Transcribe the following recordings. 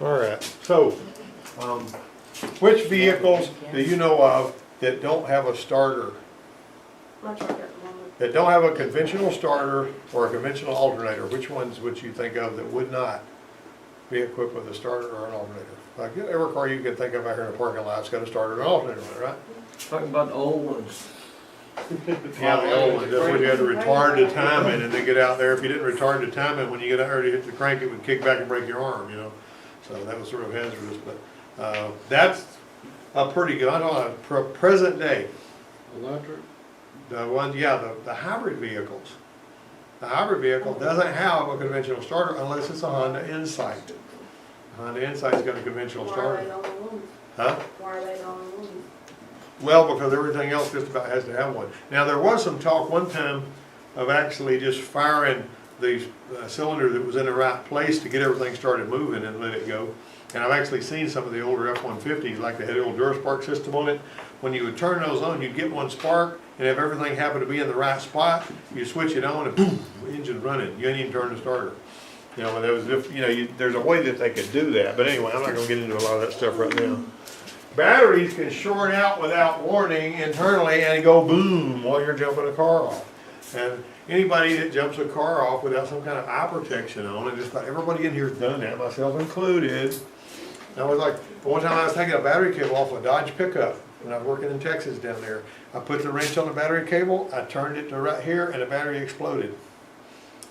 All right, so, which vehicles do you know of that don't have a starter? My truck at the moment. That don't have a conventional starter or a conventional alternator? Which ones would you think of that would not be equipped with a starter or an alternator? Like every car you can think of out here in the parking lot's got a starter and an alternator, on it, right? Talking about the old ones. Yeah, the old ones, that's when you had to retard the timing and then get out there. If you didn't retard the timing, when you get out there to hit the crank, it would kick back and break your arm, you know? So that was sort of hazardous, but that's a pretty good, I don't know, present day. Electric? The one, yeah, the hybrid vehicles. The hybrid vehicle doesn't have a conventional starter unless it's a Honda Insight. The Honda Insight's got a conventional Why are starter. they the only ones? Huh? Why are they the only ones? Well, because everything else just about has to have one. Now, there was some talk one time of actually just firing the cylinder that was in the right place to get everything started moving and let it go. And I've actually seen some of the older F-150s, like they had the old Duraspark system on it. When you would turn those on, you'd get one spark, and if everything happened to be in the right spot, you switch it on and boom, the engine's running. You didn't even turn the starter. You know, there was, you know, there's a way that they could do that. But anyway, I'm not gonna get into a lot of that stuff right now. Batteries can short out without warning internally and go boom while you're jumping a car off. And anybody that jumps a car off without some kind of eye protection on, and just about everybody in here's done that, myself included. I was like, one time I was taking a battery cable off a Dodge pickup when I was working in Texas down there. I put the wrench on the battery cable, I turned it to right here, and the battery exploded.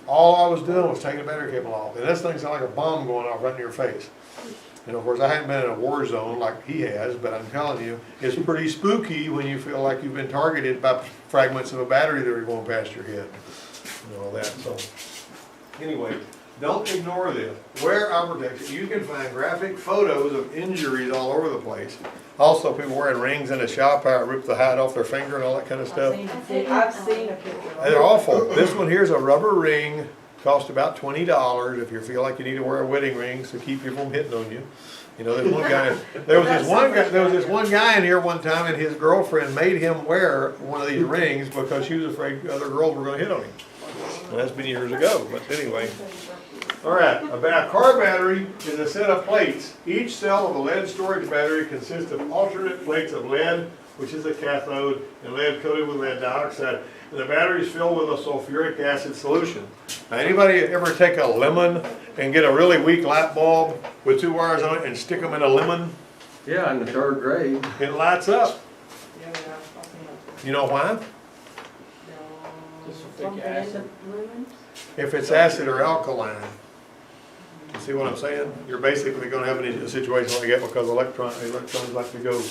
All I was doing was taking the battery cable off. And this thing sounded like a bomb going off right in your face. And of course, I hadn't been in a war zone like he has, but I'm telling you, it's pretty spooky when you feel like you've been targeted by fragments of a battery that are going past your head and all that. So, anyway, don't ignore this. Wear eye protection. You can find graphic photos of injuries all over the place. Also, people wearing rings in the shop, how it ripped the hide off their finger and all that kind of stuff. I've seen a picture. They're awful. This one here's a rubber ring. Cost about $20 if you feel like you need to wear a wedding ring to keep people from hitting on you. You know, there's one guy. There was this one guy in here one time, and his girlfriend made him wear one of these rings because she was afraid other girls were going to hit on him. And that's been years ago. But anyway, all right. A car battery is a set of plates. Each cell of a lead storage battery consists of alternate plates of lead, which is a cathode, and lead coated with lead dioxide. And the battery is filled with a sulfuric acid solution. Now, anybody ever take a lemon and get a really weak light bulb with 2 wires on it and stick them in a lemon? Yeah, in the 3rd grade. It lights up. You know why? Just a thick Something in acid. the lumens? If it's acid or alkaline. You see what I'm saying? You're basically going to have a situation like that because electrons like to go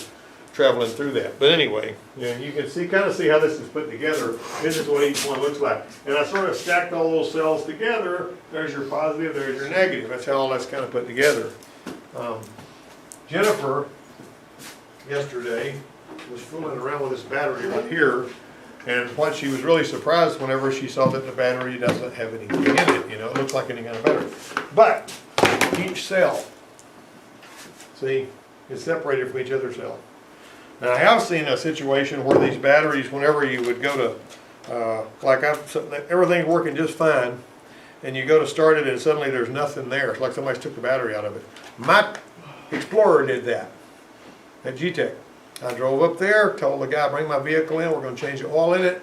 traveling through that. But anyway, yeah, you can see, kind of see how this is put together. This is what each one looks like. And I sort of stacked all those cells together. There's your positive, there's your negative. That's how all that's kind of put together. Jennifer, yesterday, was fooling around with this battery right here. And what she was really surprised whenever she saw that the battery doesn't have anything in it. You know, it looks like any kind of battery. But each cell, see, is separated from each other cell. Now, I have seen a situation where these batteries, whenever you would go to, everything's working just fine, and you go to start it and suddenly there's nothing there. It's like somebody's took the battery out of it. My Explorer did that at G-Tech. I drove up there, told the guy, bring my vehicle in, we're going to change the oil in it.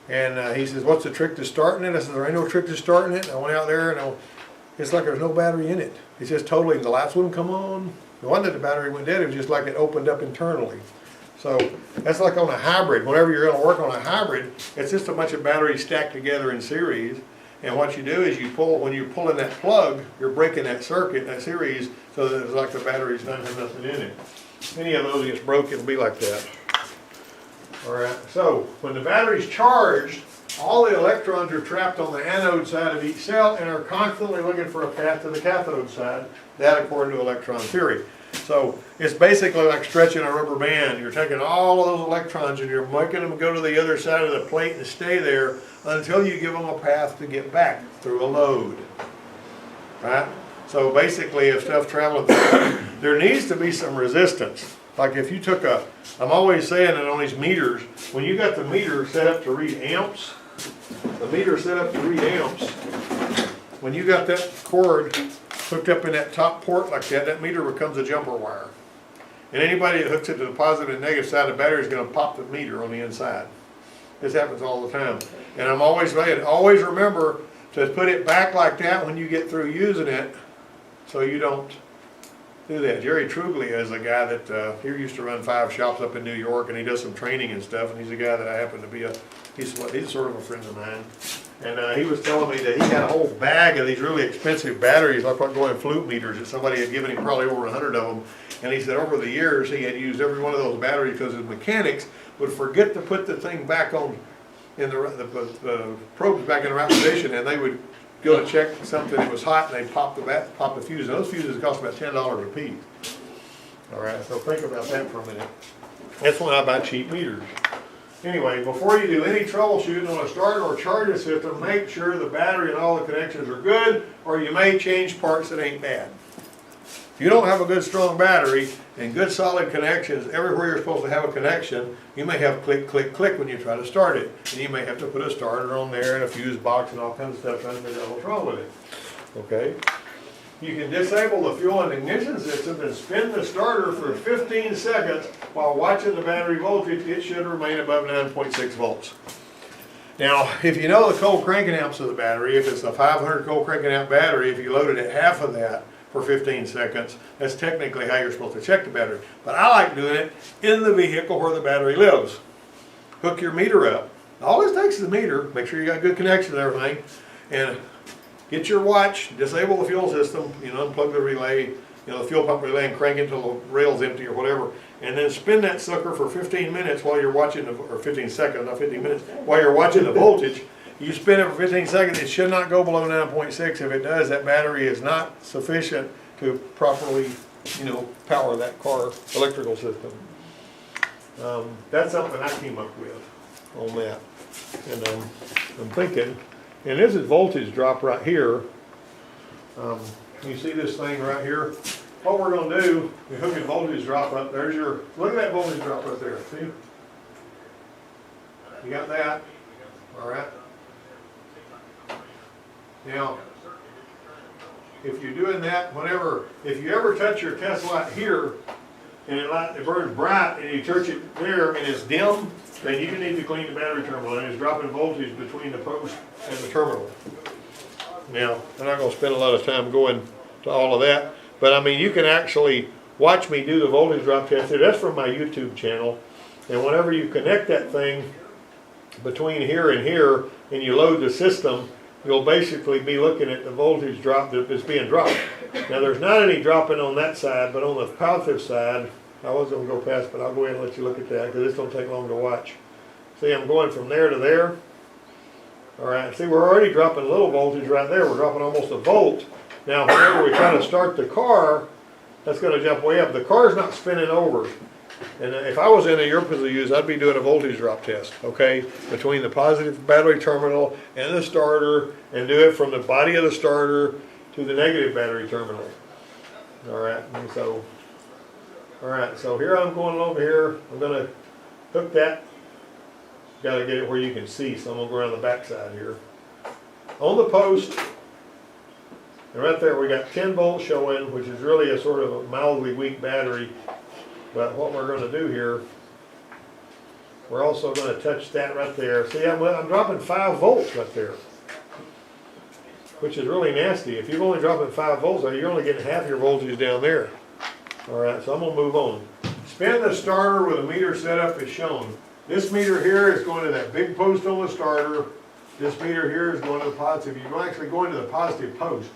And he says, what's the trick to starting it? I said, there ain't no trick to starting it. And I went out there and it's like there's no battery in it. He says, totally, the lights wouldn't come on. It wasn't that the battery went dead, it was just like it opened up internally. So that's like on a hybrid. Whenever you're going to work on a hybrid, it's just a bunch of batteries stacked together in series. And what you do is when you pull in that plug, you're breaking that circuit, that series, so that it's like the batteries don't have nothing in it. If any of those gets broke, it'll be like that. All right, so when the battery's charged, all the electrons are trapped on the anode side of each cell and are constantly looking for a path to the cathode side. That according to electron theory. So it's basically like stretching a rubber band. You're taking all of those electrons and you're making them go to the other side of the plate and stay there until you give them a path to get back through a load. Right? So basically if stuff traveling through, there needs to be some resistance. Like if you took I'm always saying it on these meters, when you got the meter set up to read amps, when you got that cord hooked up in that top port like that, that meter becomes a jumper wire. And anybody that hooks it to the positive and negative side of the battery is gonna pop the meter on the inside. This happens all the time. And I'm always saying, always remember to put it back like that when you get through using it, so you don't do that. Jerry Trugley is a guy that, he used to run 5 shops up in New York, and he does some training and stuff, and he's a guy that I happen to be he's sort of a friend of mine. And he was telling me that he had a whole bag of these really expensive batteries, like going flute meters, that somebody had given him probably over 100 of them. And he said over the years he had used every one of those batteries because his mechanics would forget to put the thing back on, in the probes back in the right position, and they would go to check something that was hot, and they'd pop the fuse. And those fuses cost about $10 a piece. All right, so think about that for a minute. That's why I buy cheap meters. Anyway, before you do any troubleshooting on a starter or charger system, make sure the battery and all the connections are good, or you may change parts that ain't bad. If you don't have a good strong battery and good solid connections everywhere you're supposed to have a connection, you may have click, click, click when you try to start it. And you may have to put a starter on there and a fuse box and all kinds of stuff trying to figure out what's wrong with it. Okay? You can disable the fuel and ignition system and spin the starter for 15 seconds while watching the battery voltage. It should remain above 9.6 volts. Now, if you know the cold cranking amps of the battery, if it's a 500 cold cranking amp battery, if you loaded at half of that for 15 seconds, that's technically how you're supposed to check the battery. But I like doing it in the vehicle where the battery lives. Hook your meter up. All it takes is a meter. Make sure you got good connection and everything. And get your watch, disable the fuel system, unplug the relay, the fuel pump relay, and crank it until the rail's empty or whatever. And then spin that sucker for 15 minutes while you're watching, or 15 seconds, not 15 minutes, while you're watching the voltage. You spin it for 15 seconds, it should not go below 9.6. If it does, that battery is not sufficient to properly, power that car electrical system. That's something I came up with on that. And I'm thinking, and this is voltage drop right here. You see this thing right here? What we're gonna do, we're hooking voltage drop up. There's look at that voltage drop right there, see? You got that? All right. Now, if you're doing that, if you ever touch your test light here, and it burns bright, and you touch it there, and it's dim, then you need to clean the battery terminal, and it's dropping voltage between the post and the terminal. Now, I'm not going to spend a lot of time going to all of that, but I mean, you can actually watch me do the voltage drop test. That's from my YouTube channel, and whenever you connect that thing between here and here, and you load the system, you'll basically be looking at the voltage drop that's being dropped. Now there's not any dropping on that side, but on the positive side, I was going to go past, but I'll go ahead and let you look at that because this don't take long to watch. See, I'm going from there to there. All right, see, we're already dropping a little voltage right there. We're dropping almost a volt. Now, whenever we try to start the car, that's going to jump way up. The car's not spinning over. And if I was in your position, I'd be doing a voltage drop test, okay, between the positive battery terminal and the starter, and do it from the body of the starter to the negative battery terminal. All right, and so, here I'm going over here. I'm going to hook that. Got to get it where you can see, so I'm going to go around the back side here. On the post, and right there we got 10 volts showing, which is really a sort of a mildly weak battery. But what we're going to do here, we're also going to touch that right there. See, I'm dropping 5 volts right there, which is really nasty. If you're only dropping 5 volts, you're only getting half your voltage down there. All right, so I'm going to move on. Spin the starter with a meter setup as shown. This meter here is going to that big post on the starter. This meter here is going to the positive. You're actually going to the positive post.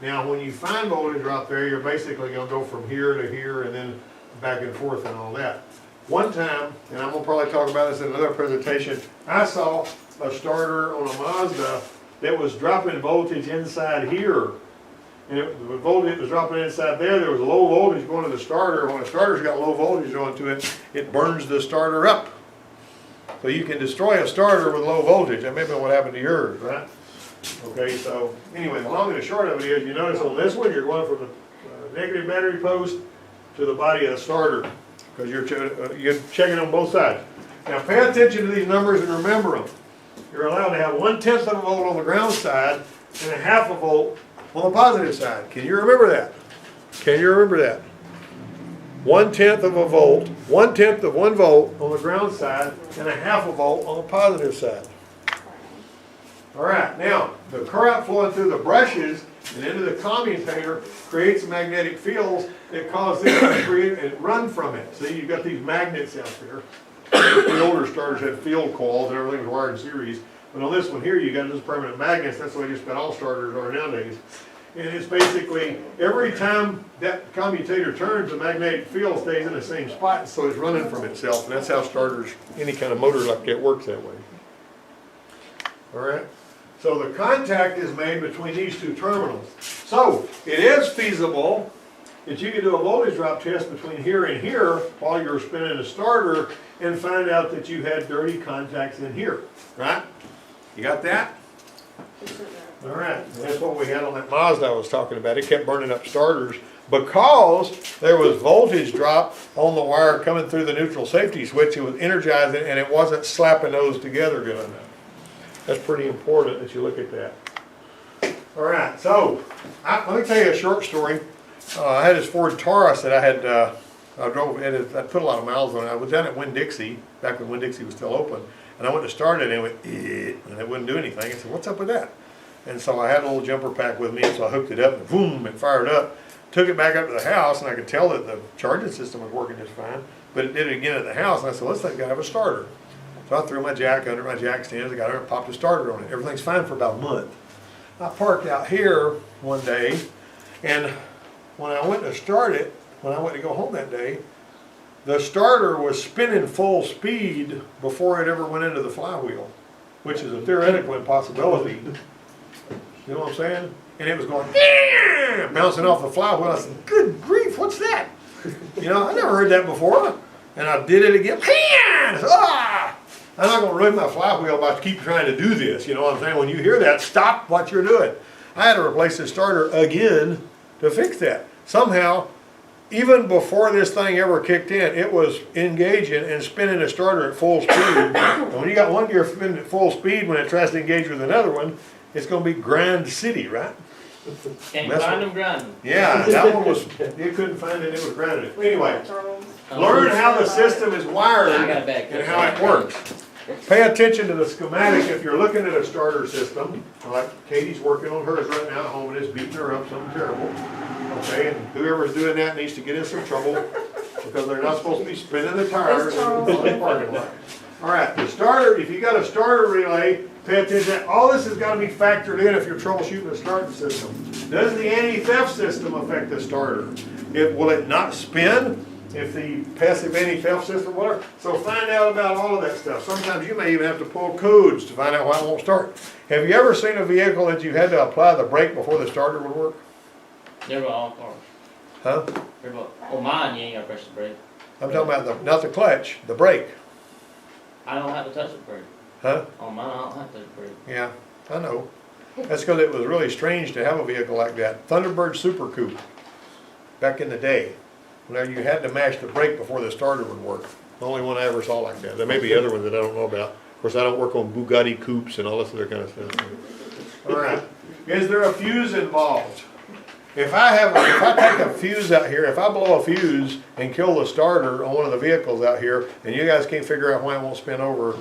Now, when you find voltage right there, you're basically going to go from here to here and then back and forth and all that. One time, and I'm going to probably talk about this in another presentation, I saw a starter on a Mazda that was dropping voltage inside here. And the voltage was dropping inside there. There was a low voltage going to the starter. When the starter's got low voltage going to it, it burns the starter up. So you can destroy a starter with low voltage. That may be what happened to yours, right? Okay, so anyway, the long and the short of it is, you notice on this one, you're going from the negative battery post to the body of the starter, because you're checking on both sides. Now pay attention to these numbers and remember them. You're allowed to have 1/10 of a volt on the ground side and a 1/2 a volt on the positive side. Can you remember that? Can you remember that? 1/10 of a volt, 1/10 of 1 volt on the ground side, and 1/2 a volt on the positive side. All right, now, the current flowing through the brushes and into the commutator creates magnetic fields that cause this to create and run from it. See, you've got these magnets out there. The older starters had field coils and everything was wired in series. But on this one here, you got just permanent magnets. That's the way just about all starters are nowadays. And it's basically, every time that commutator turns, the magnetic field stays in the same spot, so it's running from itself. And that's how starters, any kind of motor like that works that way. All right? So the contact is made between these two terminals. So it is feasible that you could do a voltage drop test between here and here while you're spinning a starter and find out that you had dirty contacts in here, right? You got that? All right, and that's what we had on that Mazda I was talking about. It kept burning up starters because there was voltage drop on the wire coming through the neutral safety switch. It was energizing and it wasn't slapping those together good enough. That's pretty important that you look at that. All right, so let me tell you a short story. I had this Ford Taurus that I drove, I put a lot of miles on it. I was down at Winn-Dixie, back when Winn-Dixie was still open, and I went to start it and it went, and it wouldn't do anything. I said, what's up with that? And so I had a little jumper pack with me, and so I hooked it up and boom, it fired up. Took it back up to the house and I could tell that the charging system was working just fine, but it did it again at the house, and I said, let's let it have a starter. So I threw my jack under my jack stands, I got there and popped a starter on it. Everything's fine for about a month. I parked out here one day, and when I went to start it, when I went to go home that day, the starter was spinning full speed before it ever went into the flywheel, which is a theoretical impossibility. You know what I'm saying? And it was going, bouncing off the flywheel. I said, good grief, what's that? You know, I never heard that before. And I did it again. I'm not going to ruin my flywheel by keep trying to do this. You know what I'm saying? When you hear that, stop what you're doing. I had to replace the starter again to fix that. Somehow, even before this thing ever kicked in, it was engaging and spinning a starter at full speed. And when you got one gear spinning at full speed, when it tries to engage with another one, it's going to be grind city, right? Can't find them grinding. Yeah, that one was, you couldn't find it, it was grinded. Anyway, learn how the system is wired and how it works. Pay attention to the schematic if you're looking at a starter system. Like Katie's working on hers right now at home and it's beating her up something terrible. Okay, and whoever's doing that needs to get in some trouble because they're not supposed to be spinning the tires in the parking lot. All right, the starter, if you got a starter relay, pay attention. All this has got to be factored in if you're troubleshooting a starting system. Does the anti-theft system affect the starter? Will it not spin if the passive anti-theft system, whatever? So find out about all of that stuff. Sometimes you may even have to pull codes to find out why it won't start. Have you ever seen a vehicle that you had to apply the brake before the starter would work? They're all cars. Huh? They're both. Oh, mine, you ain't gotta press the brake. I'm talking about not the clutch, the brake. I don't have to touch the brake. Huh? On mine, I don't have to touch the brake. Yeah, I know. That's because it was really strange to have a vehicle like that. Thunderbird Super Coupe, back in the day. Now you had to mash the brake before the starter would work. The only one I ever saw like that. There may be other ones that I don't know about. Of course, I don't work on Bugatti coupes and all this other kind of stuff. All right. Is there a fuse involved? If I take a fuse out here, if I blow a fuse and kill the starter on one of the vehicles out here, and you guys can't figure out why it won't spin over,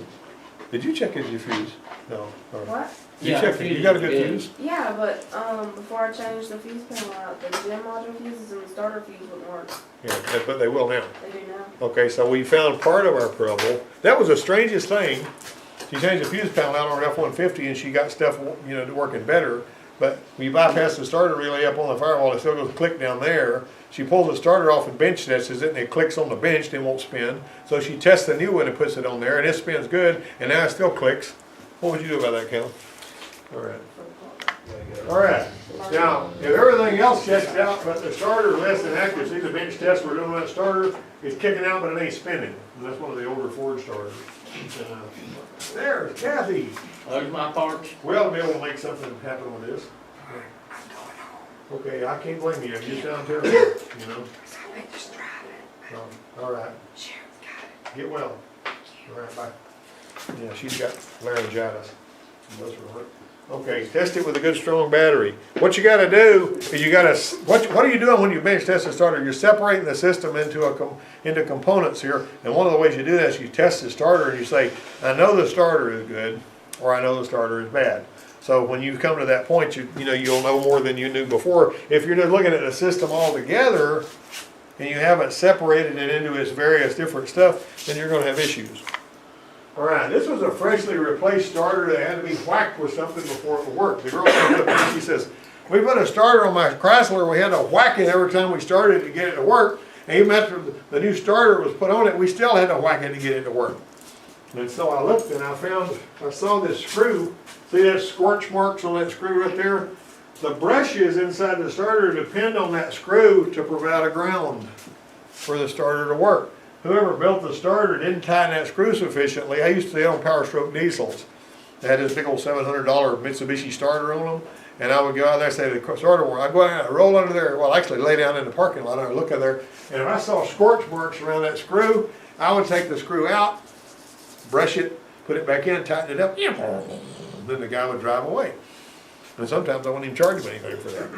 did you check your fuse? No. Or, What? you checked it. You got a good fuse? Yeah, but before I changed the fuse panel out, the gem module fuses and the starter fuse wouldn't work. Yeah, but they will now. They do now. Okay, so we found part of our trouble. That was the strangest thing. She changed the fuse panel out on her F-150 and she got stuff, you know, working better. But when you bypass the starter relay up on the firewall, it still goes click down there. She pulls the starter off and bench tests it, and it clicks on the bench, and it won't spin. So she tests the new one and puts it on there, and it spins good, and now it still clicks. What would you do about that, Cal? All right. All right. Now, if everything else checks out, but the starter is less than active, see the bench test we're doing on that starter, it's kicking out, but it ain't spinning. And that's one of the older Ford starters. There's Kathy. There's my parts. We ought to be able to make something happen with this. Okay, I can't blame you. You sound terrible, you know. So, all right. Get well. All right, bye. Yeah, she's got laryngitis. Those were hurt. Okay, test it with a good strong battery. What you gotta do is you gotta, what are you doing when you bench test the starter? You're separating the system into components here. And one of the ways you do that is you test the starter and you say, I know the starter is good, or I know the starter is bad. So when you come to that point, you'll know more than you knew before. If you're just looking at the system all together and you haven't separated it into its various different stuff, then you're gonna have issues. All right, this was a freshly replaced starter that had to be whacked with something before it would work. The girl comes up and she says, we put a starter on my Chrysler, we had to whack it every time we started to get it to work. And even after the new starter was put on it, we still had to whack it to get it to work. And so I looked and I saw this screw. See that scorch marks on that screw right there? The brushes inside the starter depend on that screw to provide a ground for the starter to work. Whoever built the starter didn't tighten that screw sufficiently. I used to own Power Stroke diesels. They had this big old $700 Mitsubishi starter on them. And I would go out there and say the starter work. I'd go out and roll under there. Well, actually lay down in the parking lot and look at there. And if I saw scorch marks around that screw, I would take the screw out, brush it, put it back in, tighten it up. And then the guy would drive away. And sometimes I wouldn't even charge him anything for that,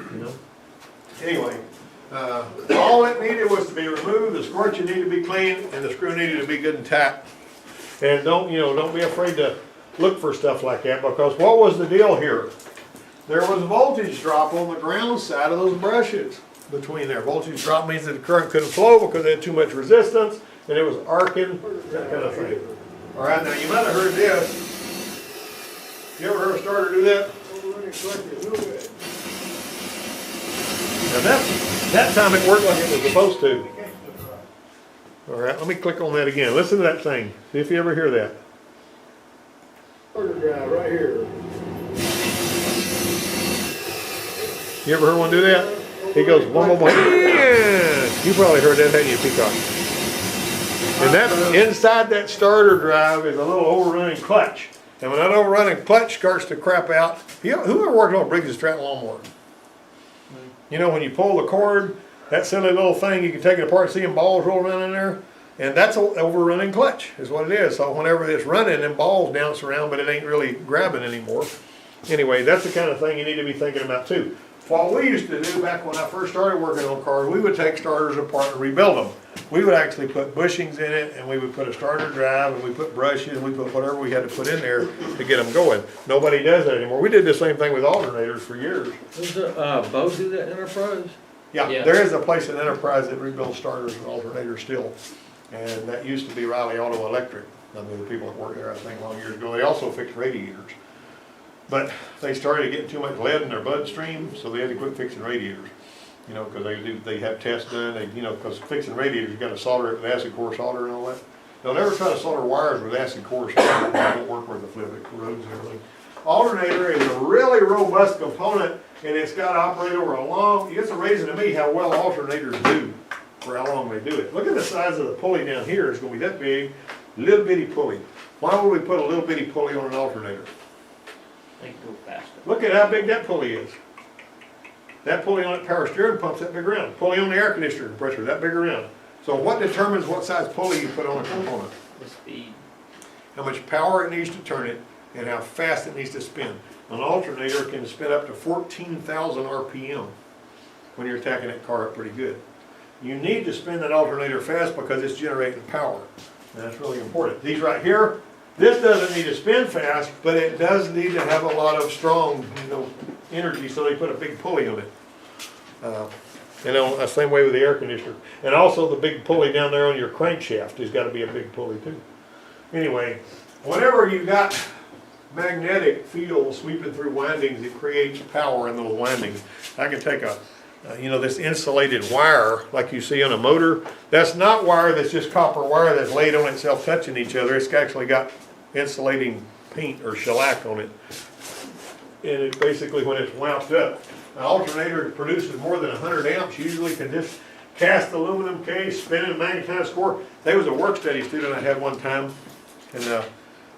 Anyway. All it needed was to be removed, the scorch needed to be cleaned, and the screw needed to be good and tight. And don't be afraid to look for stuff like that, because what was the deal here? There was a voltage drop on the ground side of those brushes between there. Voltage drop means that the current couldn't flow because they had too much resistance, and it was arcing, that kind of thing. All right, now you might have heard this. You ever heard a starter do that? Now that time it worked like it was supposed to. All right, let me click on that again. Listen to that thing. See if you ever hear that. Starter drive right here. You ever heard one do that? He goes, boom, boom, boom. Yeah. You probably heard that, hadn't you, Peacock? And that inside that starter drive is a little overrunning clutch. And when that overrunning clutch starts to crap out, whoever worked on a Briggs & Stratton lawnmower? When you pull the cord, that silly little thing, you can take it apart and see them balls roll around in there. And that's an overrunning clutch, is what it is. So whenever it's running, them balls bounce around, but it ain't really grabbing anymore. Anyway, that's the kind of thing you need to be thinking about too. What we used to do back when I first started working on cars, we would take starters apart and rebuild them. We would actually put bushings in it, and we would put a starter drive, and we put brushes, and we put whatever we had to put in there to get them going. Nobody does that anymore. We did the same thing with alternators for years. Does Bo do that Enterprise? Yeah, Yeah. there is a place in Enterprise that rebuilds starters and alternators still. And that used to be Riley Auto Electric. I mean, the people that worked there, I think, long years ago. They also fixed radiators. But they started getting too much lead in their bloodstream, so they had to quit fixing radiators. Because they have tests done, because fixing radiators, you gotta solder it with acid core solder and all that. Don't ever try to solder wires with acid core solder, it won't work worth a flip, it corrodes and everything. Alternator is a really robust component, and it's got to operate over a long, it's amazing to me how well alternators do for how long they do it. Look at the size of the pulley down here, it's gonna be that big, little bitty pulley. Why would we put a little bitty pulley on an alternator? They can go faster. Look at how big that pulley is. That pulley on that power steering pump's that big around. Pulley on the air conditioner compressor, that big around. So what determines what size pulley you put on a component? The speed. How much power it needs to turn it, and how fast it needs to spin. An alternator can spin up to 14,000 RPM when you're attacking that car up pretty good. You need to spin that alternator fast because it's generating power. And that's really important. These right here, this doesn't need to spin fast, but it does need to have a lot of strong, energy, so they put a big pulley on it. The same way with the air conditioner. And also the big pulley down there on your crankshaft has got to be a big pulley too. Anyway, whenever you've got magnetic field sweeping through windings, it creates power in those windings. I can take this insulated wire like you see on a motor. That's not wire that's just copper wire that's laid on itself touching each other. It's actually got insulating paint or shellac on it. And it basically, when it's wound up, an alternator produces more than 100 amps, usually can just cast aluminum case, spin it, magnetized core. There was a work study student I had one time, and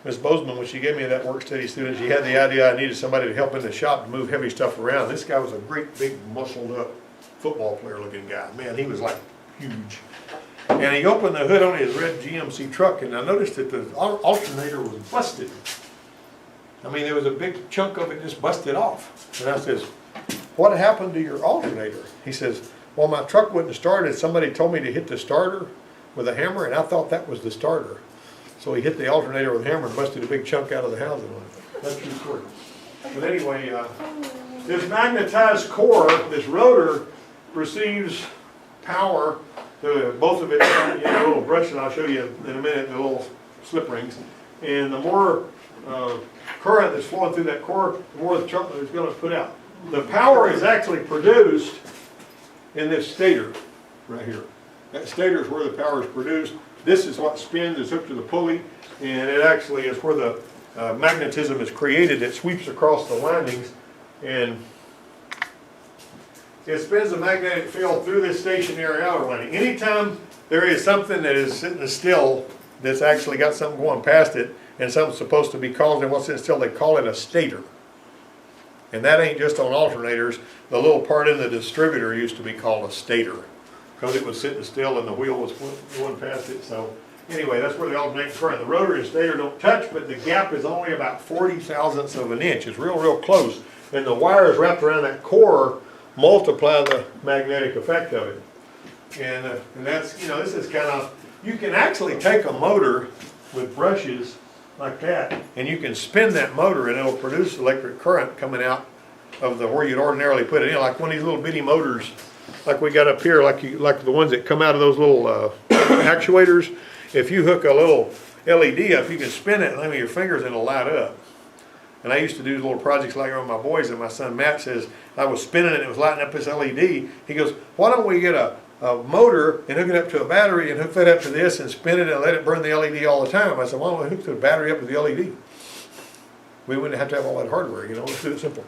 Ms. Bozeman, when she gave me that work study student, she had the idea I needed somebody to help in the shop to move heavy stuff around. This guy was a great big muscled up football player looking guy. Man, he was like huge. And he opened the hood on his red GMC truck, and I noticed that the alternator was busted. I mean, there was a big chunk of it just busted off. And I says, what happened to your alternator? He says, well, my truck wouldn't start, and somebody told me to hit the starter with a hammer, and I thought that was the starter. So he hit the alternator with a hammer and busted a big chunk out of the housing on it. That's true story. But anyway, this magnetized core, this rotor, receives power. Both of it, little brush that I'll show you in a minute, the little slip rings. And the more current that's flowing through that core, the more the truck is going to put out. The power is actually produced in this stator right here. That stator is where the power is produced. This is what spins, it's hooked to the pulley, and it actually is where the magnetism is created. It sweeps across the windings, and it spins the magnetic field through this stationary outer winding. Anytime there is something that is sitting still, that's actually got something going past it, and something's supposed to be causing what's sitting still, they call it a stator. And that ain't just on alternators. The little part in the distributor used to be called a stator, because it was sitting still and the wheel was going past it. So anyway, that's where the alternating current. The rotor and stator don't touch, but the gap is only about 40 thousandths of an inch. It's real, real close. And the wires wrapped around that core multiply the magnetic effect of it. And that's, this is kind of, you can actually take a motor with brushes like that, and you can spin that motor and it'll produce electric current coming out of where you'd ordinarily put it in, like one of these little bitty motors like we got up here, like the ones that come out of those little actuators. If you hook a little LED up, you can spin it and let me your fingers and it'll light up. And I used to do little projects like that with my boys, and my son Matt says, I was spinning it and it was lighting up this LED. He goes, why don't we get a motor and hook it up to a battery and hook that up to this and spin it and let it burn the LED all the time? I said, why don't we hook the battery up to the LED? We wouldn't have to have all that hardware, let's do it simple.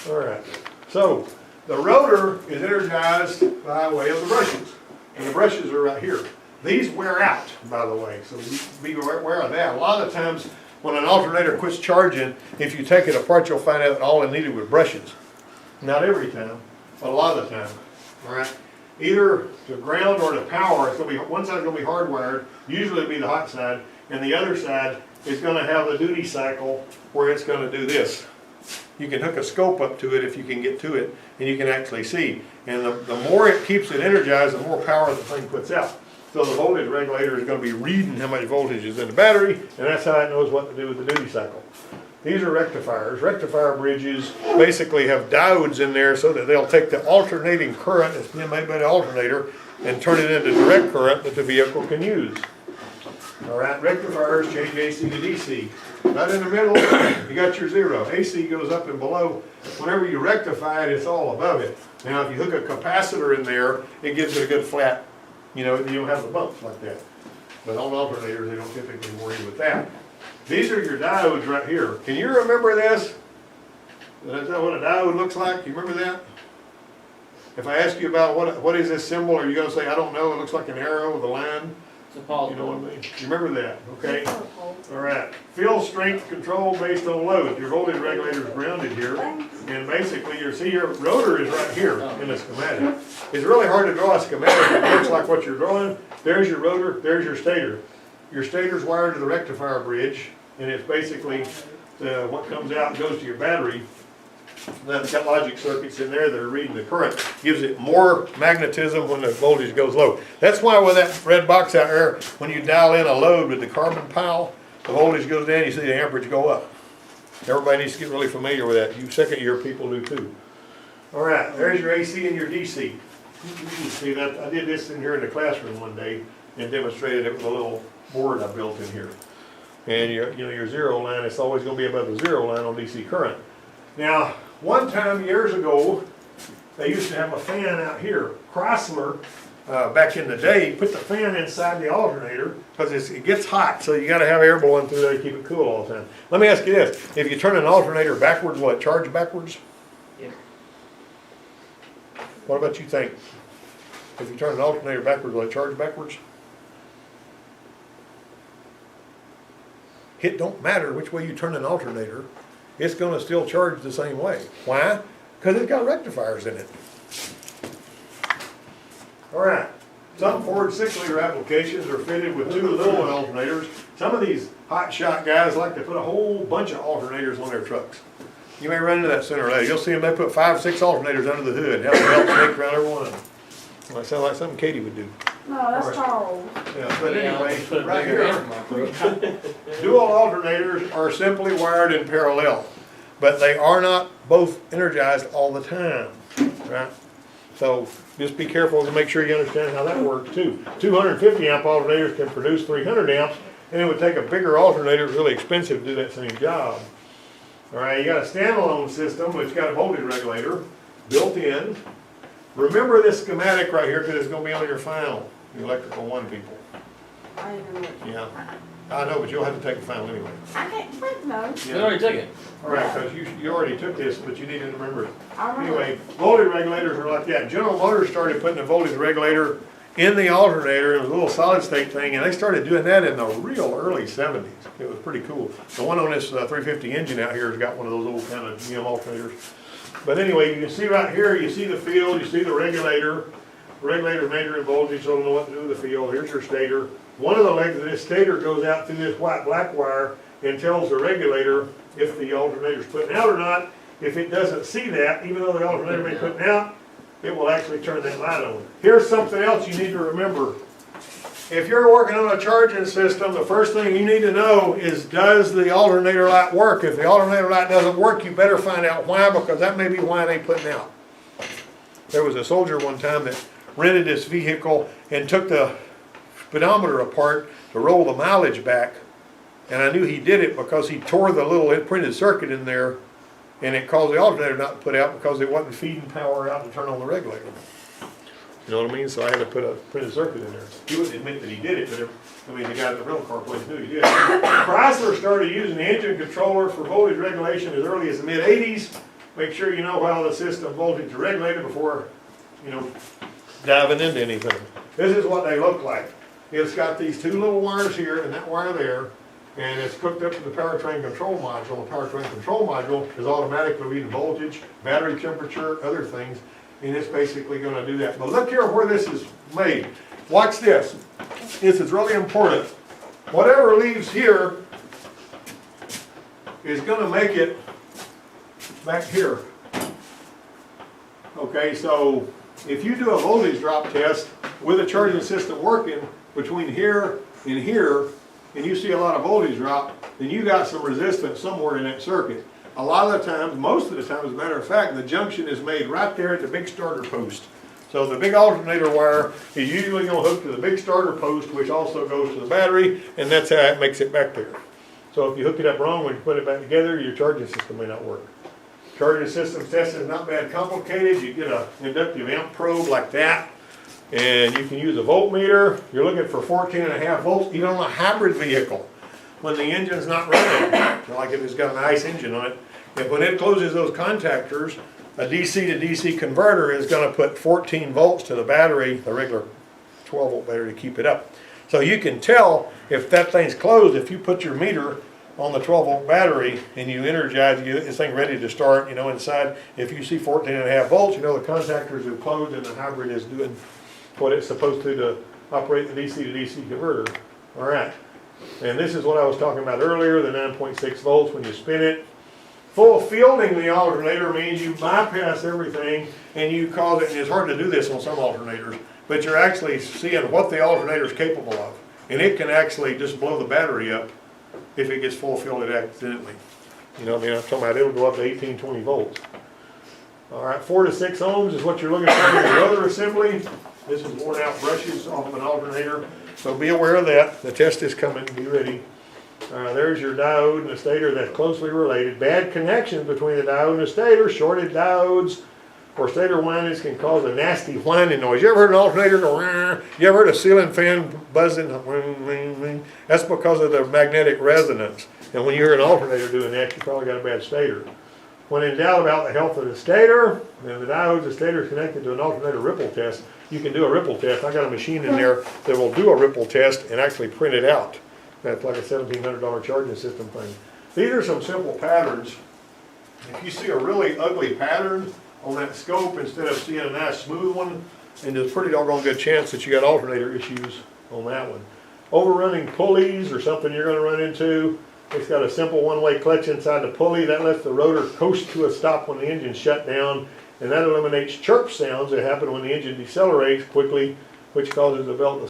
All right, so the rotor is energized by way of the brushes, and the brushes are right here. These wear out, by the way, so be aware of that. A lot of times when an alternator quits charging, if you take it apart, you'll find out that all it needed was brushes. Not every time, but a lot of the time. All right, either to ground or to power, it's going to be, one side's going to be hardwired, usually it'll be the hot side, and the other side is going to have the duty cycle where it's going to do this. You can hook a scope up to it if you can get to it, and you can actually see. And the more it keeps it energized, the more power the thing puts out. So the voltage regulator is going to be reading how much voltage is in the battery, and that's how it knows what to do with the duty cycle. These are rectifiers. Rectifier bridges basically have diodes in there so that they'll take the alternating current that's being made by the alternator and turn it into direct current that the vehicle can use. All right, rectifiers change AC to DC. Right in the middle, you got your zero. AC goes up and below. Whenever you rectify it, it's all above it. Now, if you hook a capacitor in there, it gives it a good flat, you don't have the bumps like that. But on alternators, they don't typically worry with that. These are your diodes right here. Can you remember this? Is that what a diode looks like? You remember that? If I ask you about what is this symbol, are you going to say, I don't know, it looks like an arrow with a line? It's a pulse. You know what I mean? You remember that, okay? All right. Field strength control based on load. Your voltage regulator is grounded here. And basically, your rotor is right here in the schematic. It's really hard to draw a schematic that looks like what you're drawing. There's your rotor, there's your stator. Your stator's wired to the rectifier bridge, and it's basically what comes out and goes to your battery. Then got logic circuits in there that are reading the current. Gives it more magnetism when the voltage goes low. That's why with that red box out there, when you dial in a load with the carbon pile, the voltage goes down, you see the amperage go up. Everybody needs to get really familiar with that. You second year people do too. All right, there's your AC and your DC. See that? I did this in here in the classroom one day and demonstrated it with a little board I built in here. And your zero line, it's always going to be above the zero line on DC current. Now, one time years ago, they used to have a fan out here. Chrysler, back in the day, put the fan inside the alternator because it gets hot, so you got to have air blowing through there to keep it cool all the time. Let me ask you this: if you turn an alternator backwards, will it charge backwards? Yeah. What about you think? If you turn an alternator backwards, will it charge backwards? It don't matter which way you turn an alternator. It's going to still charge the same way. Why? Because it's got rectifiers in it. All right. Some Ford 6-liter applications are fitted with 2 little alternators. Some of these hot shot guys like to put a whole bunch of alternators on their trucks. You may run into that sooner or later. You'll see them, they put 5 or 6 alternators under the hood, have a belt snake around every one of them. Well, that sounds like something Katie would do. No, that's Alright. Charles. Yeah, but Yeah, anyway, let's put a right bigger here, hand in my throat. dual alternators are simply wired in parallel, but they are not both energized all the time, right? So just be careful to make sure you understand how that works too. 250 amp alternators can produce 300 amps, and it would take a bigger alternator, it's really expensive to do that same job. All right, you got a standalone system which got a voltage regulator built in. Remember this schematic right here because it's going to be on your final, the electrical 1 people. I ain't gonna. Yeah, I know, but you'll have to take the final anyway. I can't, what? No. You already took it. All right, because you already took this, but you need to remember it. I remember. Anyway, voltage regulators are like that. General Motors started putting a voltage regulator in the alternator. It was a little solid state thing, and they started doing that in the real early 70s. It was pretty cool. The one on this 350 engine out here has got one of those old kind of GM alternators. But anyway, you can see right here, you see the field, you see the regulator. The regulator measuring voltage, so it'll know what to do with the field. Here's your stator. One of the legs of this stator goes out through this white black wire and tells the regulator if the alternator's putting out or not. If it doesn't see that, even though the alternator may be putting out, it will actually turn that light on. Here's something else you need to remember. If you're working on a charging system, the first thing you need to know is, does the alternator light work? If the alternator light doesn't work, you better find out why, because that may be why they putting out. There was a soldier one time that rented this vehicle and took the speedometer apart to roll the mileage back, and I knew he did it because he tore the little printed circuit in there, and it caused the alternator not to put out because it wasn't feeding power out to turn on the regulator. You know what I mean? So I had to put a printed circuit in there. He wouldn't admit that he did it, but I mean, the guy at the rental car place knew he did. Chrysler started using the engine controller for voltage regulation as early as the mid-80s. Make sure you know how the system voltage is regulated before, you know, diving into anything. This is what they look like. It's got these 2 little wires here and that wire there, and it's hooked up to the powertrain control module. The powertrain control module is automatically reading voltage, battery temperature, other things, and it's basically going to do that. But look here where this is made. Watch this. This is really important. Whatever leaves here is going to make it back here. Okay, so if you do a voltage drop test with a charging system working between here and here, and you see a lot of voltage drop, then you got some resistance somewhere in that circuit. A lot of the times, most of the time, as a matter of fact, the junction is made right there at the big starter post. So the big alternator wire is usually going to hook to the big starter post, which also goes to the battery, and that's how it makes it back there. So if you hook it up wrong when you put it back together, your charging system may not work. Charging system test is not bad complicated. You get an inductive amp probe like that, and you can use a voltmeter. You're looking for 14.5 volts, even on a hybrid vehicle. When the engine's not running, like if it's got an ICE engine on it, and when it closes those contactors, a DC to DC converter is going to put 14 volts to the battery, the regular 12 volt battery, to keep it up. So you can tell if that thing's closed if you put your meter on the 12 volt battery and you energize this thing ready to start, you know, inside. If you see 14.5 volts, you know the contactors are closed and the hybrid is doing what it's supposed to operate the DC to DC converter. All right. And this is what I was talking about earlier, the 9.6 volts when you spin it. Full fielding the alternator means you bypass everything and you cause it, and it's hard to do this on some alternators, but you're actually seeing what the alternator is capable of. And it can actually just blow the battery up if it gets full fielded accidentally. You know what I mean? I'm talking about it'll go up to 18, 20 volts. All right, 4 to 6 ohms is what you're looking for in the rotor assembly. This is worn out brushes off of an alternator. So be aware of that. The test is coming. Be ready. There's your diode and the stator that's closely related. Bad connections between the diode and the stator, shorted diodes, or stator windings can cause a nasty whining noise. You ever heard an alternator go, wah? You ever heard a ceiling fan buzzing? That's because of the magnetic resonance. And when you hear an alternator doing that, you probably got a bad stator. When in doubt about the health of the stator, and the diodes, the stator is connected to an alternator ripple test, you can do a ripple test. I got a machine in there that will do a ripple test and actually print it out. That's like a $1,700 charging system thing. These are some simple patterns. If you see a really ugly pattern on that scope, instead of seeing a nice smooth one, And there's a pretty doggone good chance that you got alternator issues on that one. Overrunning pulleys or something you're gonna run into. It's got a simple one-way clutch inside the pulley that lets the rotor coast to a stop when the engine's shut down, and that eliminates chirp sounds that happen when the engine decelerates quickly, which causes the belt to